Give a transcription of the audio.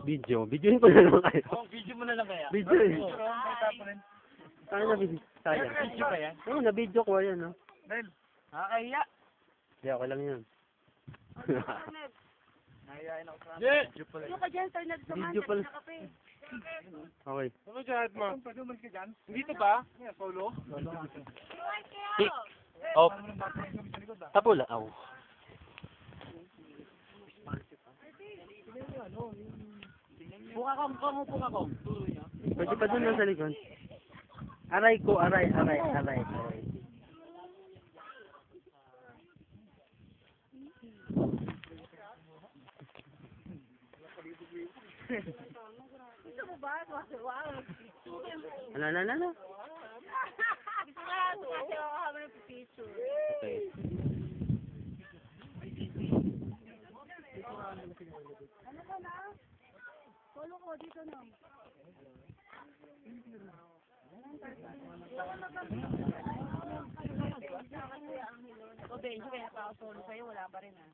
Video. Videoin ko na lang kayo. Oh, video mo na lang kaya. Video eh. Ay. Saan na video? Sayang. Video ba yan? Oo, na-video ko yan, no? Dahil, nakakahiya. Hindi, ako lang yun. Nahiyain ako sa video pala. Ano ka dyan, sir? Video pala. Okay. Ano dyan, ma? Pwede umalis ka dyan? Dito ba? Paulo? Oh. Tapula. Aw. Buka ka, buka ko. Turo niya. Pwede pa doon lang sa likod. Aray ko, aray. Gusto mo ba? Wow. Ano? Gusto nga, kasi ako kami ng picture. Okay. Ano ka na? Follow ko dito na. O, Benji, kaya pa ako solo sa'yo, wala pa rin ah.